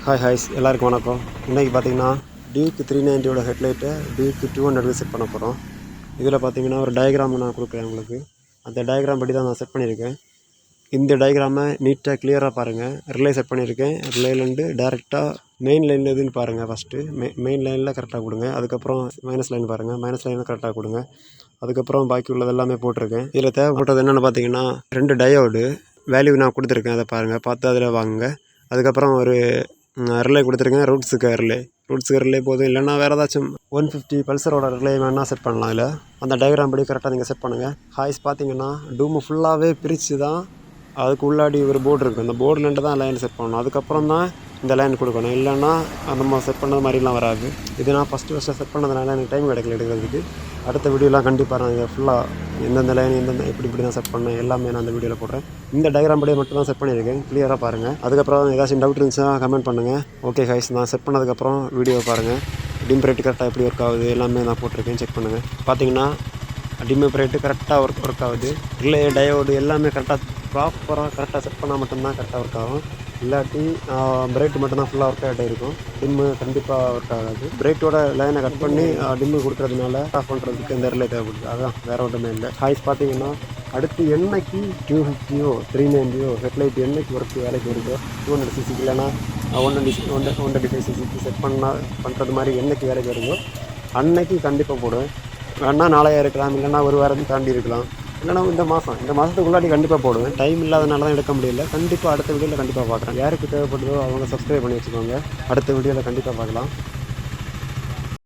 Hi ஹாய்ஸ் எல்லாருக்கும் வணக்கம். இன்றைக்கி பார்த்தீங்கன்னா டியூக் 390 ஹெட்லைட்டை டியூக் 200 செட் பண்ண போகிறோம். இதில் பார்த்தீங்கன்னா ஒரு டயக்ராம் நான் கொடுக்குறேன் உங்களுக்கு. அந்த டயக்ராம் படி தான் நான் செட் பண்ணியிருக்கேன். இந்த டயக்ராமை நீட்டாக கிளியராக பாருங்கள். ரிலே செட் பண்ணியிருக்கேன். ரிலேலேருந்து டேரெக்டாக மெயின் லைனில் எதுன்னு பாருங்கள். ஃபஸ்ட்டு மெயின் லைனில் கரெக்டாக கொடுங்க. அதுக்கப்புறம் மைனஸ் லைன் பாருங்கள். மைனஸ் லைனில் கரெக்டாக கொடுங்க. அதுக்கப்புறம் பாக்கி உள்ளது எல்லாமே போட்டிருக்கேன். இதில் தேவைப்பட்டது என்னென்னு பார்த்தீங்கன்னா 2 டயோடு வேல்யூ நான் கொடுத்துருக்கேன். அதை பாருங்கள், பார்த்து அதில் வாங்குங்க. அதுக்கப்புறம் ஒரு ரிலே கொடுத்துருக்கேன். ரூட்ஸுக்கு ரிலே போதும். இல்லைன்னா வேறு ஏதாச்சும் 150 பல்சரோட ரிலே வேணால் செட் பண்ணலாம். இல்லை அந்த டயக்ராம் படி கரெக்டாக நீங்கள் செட் பண்ணுங்கள். ஹாய்ஸ் பார்த்தீங்கன்னா டூமு ஃபுல்லாகவே பிரித்து தான் அதுக்கு உள்ளாடி ஒரு போர்டு இருக்குது. அந்த போர்டுலேருந்து தான் லைன் செட் பண்ணணும். அதுக்கப்புறம் தான் இந்த லைன் கொடுக்கணும். இல்லைன்னா நம்ம செட் பண்ணது மாதிரிலாம் வராது. இது நான் ஃபஸ்ட்டு செட் பண்ணதுனால எனக்கு டைம் கிடைக்கல எடுக்கிறதுக்கு. அடுத்த வீடியோலாம் கண்டிப்பாக நான் இதை ஃபுல்லாக எந்தெந்த லைன் இப்படி தான் செட் பண்ணேன் எல்லாமே நான் அந்த வீடியோவில் போடுறேன். இந்த டயக்ராம் படி மட்டும் தான் செட் பண்ணியிருக்கேன். கிளியராக பாருங்கள். அதுக்கப்புறம் ஏதாச்சும் டவுட் இருந்துச்சுன்னா கமெண்ட் பண்ணுங்கள். ஓகே ஹைஸ், நான் செட் பண்ணதுக்கப்புறம் வீடியோ பாருங்கள். டிம் ரேட்டு கரெக்டாக எப்படி ஒர்க் ஆகுது எல்லாமே நான் போட்டிருக்கேன். செக் பண்ணுங்கள். பார்த்தீங்கன்னா டிம் ரேட்டு கரெக்டாக ஒர்க் ஆகுது. ரிலே டயோடு எல்லாமே ப்ராப்பராக கரெக்டாக செட் பண்ணால் மட்டும்தான் கரெக்டாக ஒர்க் ஆகும். இல்லாட்டி பிரேட்டு மட்டும்தான் ஃபுல்லாக ஒர்க் ஆகிட்டே இருக்கும். டிம்மு கண்டிப்பாக ஒர்க் ஆகாது. பிரேட்டோட லைனை கட் பண்ணி டிம்மு கொடுக்குறதுனால ஆஃப் பண்ணுறதுக்கு இந்த ரிலே தேவைப்படுது. அதுதான் வேறு ஒன்றுமே இல்லை. ஹாய்ஸ் பார்த்தீங்கன்னா அடுத்து என்னைக்கு 250 390 ஹெட்லைட் என்னைக்கு வேலைக்கு வருதோ 200 சிசிக்கு இல்லைன்னா 125 சிசிக்கு செட் பண்ணுறது மாதிரி என்னைக்கு வேலைக்கு வருதோ அன்னைக்கு கண்டிப்பாக போடுவேன். வேணால் நாளையா இருக்கலாம், இல்லைன்னா ஒரு வாரத்துக்கு தாண்டி இருக்கலாம், இல்லைனா இந்த மாதத்துக்குள்ளாடி கண்டிப்பாக போடுவேன். டைம் இல்லாதனால தான் எடுக்க முடியல. கண்டிப்பாக அடுத்த வீடியோவில் கண்டிப்பாக பார்க்குறேன். யாருக்கு தேவைப்படுதோ அவங்க சப்ஸ்கிரைப் பண்ணி வச்சுக்கோங்க. அடுத்த வீடியோவில் கண்டிப்பாக பார்க்கலாம்.